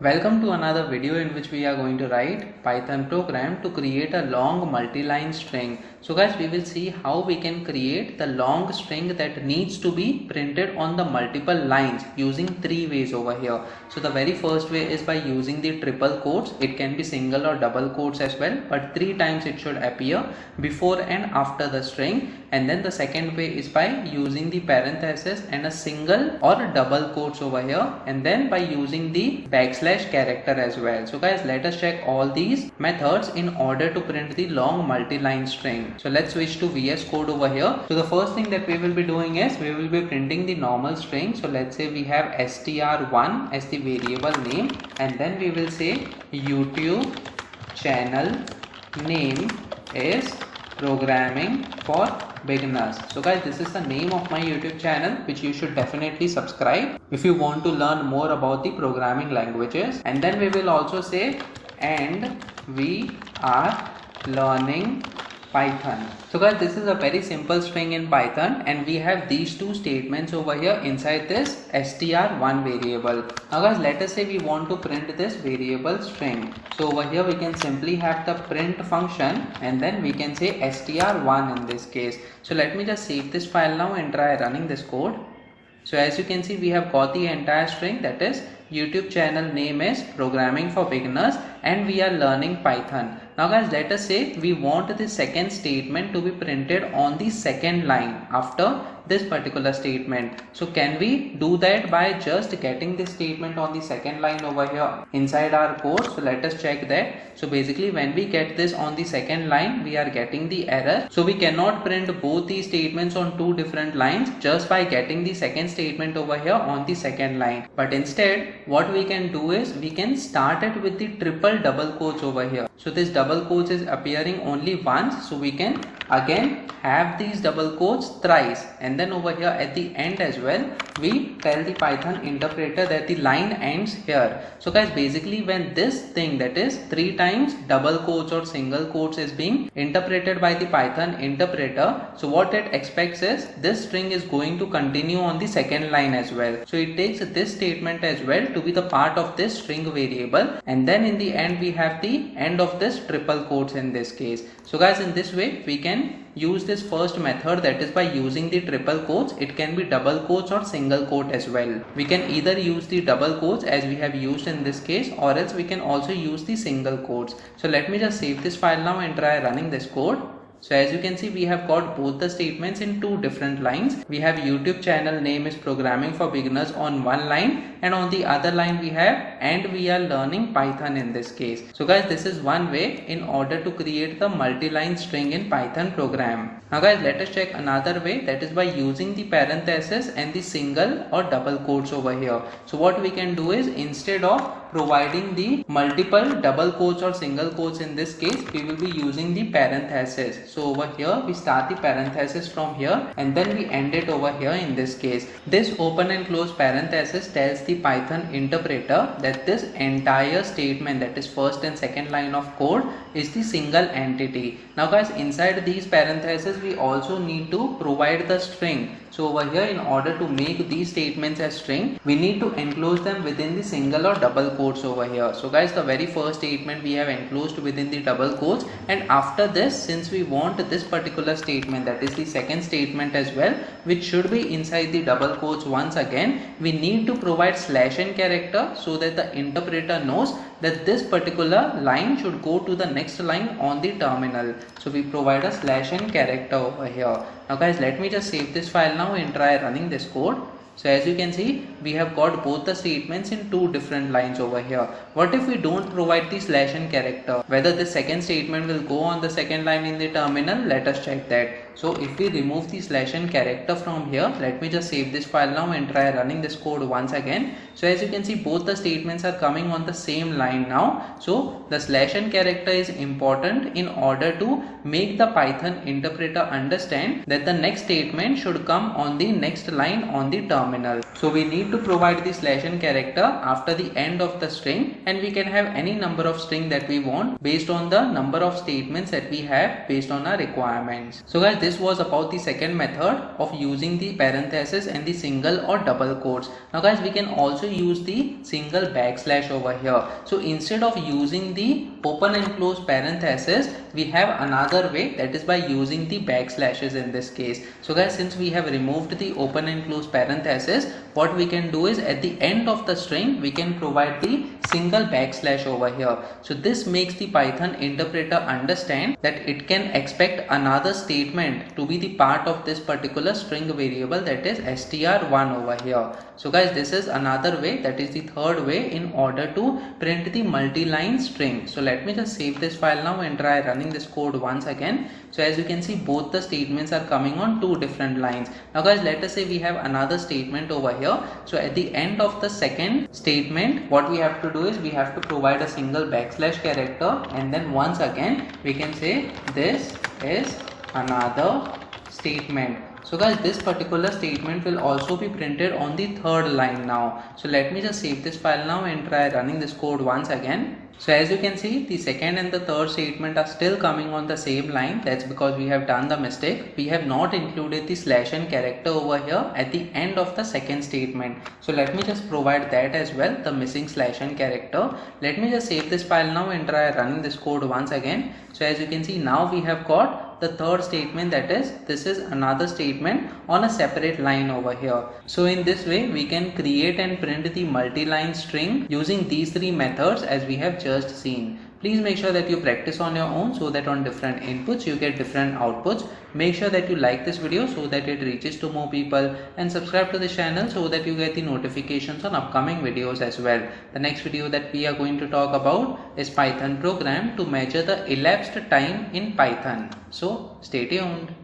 Welcome to another video in which we are going to write Python program to create a long multi-line string. So guys, we will see how we can create the long string that needs to be printed on the multiple lines using three ways over here. So the very first way is by using the triple quotes. It can be single or double quotes as well, but three times it should appear before and after the string. And then the second way is by using the parenthesis and a single or a double quotes over here, and then by using the backslash character as well. So guys, let us check all these methods in order to print the long multi-line string. So let's switch to VS Code over here. So the first thing that we will be doing is we will be printing the normal string. So let's say we have str1 as the variable name, and then we will say YouTube channel name is programming for beginners. So guys, this is the name of my YouTube channel, which you should definitely subscribe if you want to learn more about the programming languages. And then we will also say, and we are learning Python. So guys, this is a very simple string in Python, and we have these two statements over here inside this str1 variable. Now guys, let us say we want to print this variable string. So over here we can simply have the print function, and then we can say str1 in this case. So let me just save this file now and try running this code. So as you can see, we have got the entire string, that is YouTube channel name is programming for beginners, and we are learning Python. Now guys, let us say we want the second statement to be printed on the second line after this particular statement. So can we do that by just getting this statement on the second line over here inside our code? So let us check that. So basically when we get this on the second line, we are getting the error. So we cannot print both these statements on two different lines just by getting the second statement over here on the second line. But instead what we can do is we can start it with the triple double quotes over here. So this double quotes is appearing only once, so we can again have these double quotes thrice, and then over here at the end as well we tell the Python interpreter that the line ends here. So guys, basically when this thing, that is three times double quotes or single quotes, is being interpreted by the Python interpreter, so what it expects is this string is going to continue on the second line as well. So it takes this statement as well to be the part of this string variable, and then in the end we have the end of this triple quotes in this case. So guys, in this way we can use this first method, that is by using the triple quotes. It can be double quotes or single quote as well. We can either use the double quotes as we have used in this case, or else we can also use the single quotes. So let me just save this file now and try running this code. So as you can see, we have got both the statements in two different lines. We have YouTube channel name is programming for beginners on one line, and on the other line we have and we are learning Python in this case. So guys, this is one way in order to create the multi-line string in Python program. Now guys, let us check another way, that is by using the parenthesis and the single or double quotes over here. So what we can do is, instead of providing the multiple double quotes or single quotes in this case, we will be using the parenthesis. So over here we start the parenthesis from here, and then we end it over here in this case. This open and close parenthesis tells the Python interpreter that this entire statement, that is first and second line of code, is the single entity. Now guys, inside these parentheses we also need to provide the string. So over here, in order to make these statements as string, we need to enclose them within the single or double quotes over here. So guys, the very first statement we have enclosed within the double quotes, and after this, since we want this particular statement, that is the second statement as well, which should be inside the double quotes once again, we need to provide /n character so that the interpreter knows that this particular line should go to the next line on the terminal. So we provide a /n character over here. Now guys, let me just save this file now and try running this code. So as you can see, we have got both the statements in two different lines over here. What if we don't provide the /n character? Whether the second statement will go on the second line in the terminal? Let us check that. So if we remove the /n character from here, let me just save this file now and try running this code once again. So as you can see, both the statements are coming on the same line now. So the /n character is important in order to make the Python interpreter understand that the next statement should come on the next line on the terminal. So we need to provide the /n character after the end of the string, and we can have any number of string that we want based on the number of statements that we have based on our requirements. So guys, this was about the second method of using the parenthesis and the single or double quotes. Now guys, we can also also use the single backslash over here. So instead of using the open and close parenthesis, we have another way, that is by using the backslashes in this case. So guys, since we have removed the open and close parenthesis, what we can do is at the end of the string we can provide the single backslash over here. So this makes the Python interpreter understand that it can expect another statement to be the part of this particular string variable, that is str1 over here. So guys, this is another way, that is the third way in order to print the multi-line string. So let me just save this file now and try running this code once again. So as you can see, both the statements are coming on two different lines. Now guys, let us say we have another statement over here. So at the end of the second statement, what we have to do is we have to provide a single backslash character, and then once again we can say this is another statement. So guys, this particular statement will also be printed on the third line now. So let me just save this file now and try running this code once again. So as you can see, the second and the third statement are still coming on the same line. That's because we have done the mistake. We have not included the slash n character over here at the end of the second statement. So let me just provide that as well, the missing slash n character. Let me just save this file now and try running this code once again. So as you can see, now we have got the third statement, that is this is another statement on a separate line over here. So in this way we can create and print the multi-line string using these three methods as we have just seen. Please make sure that you practice on your own so that on different inputs you get different outputs. Make sure that you like this video so that it reaches to more people, and subscribe to the channel so that you get the notifications on upcoming videos as well. The next video that we are going to talk about is Python program to measure the elapsed time in Python. So stay tuned.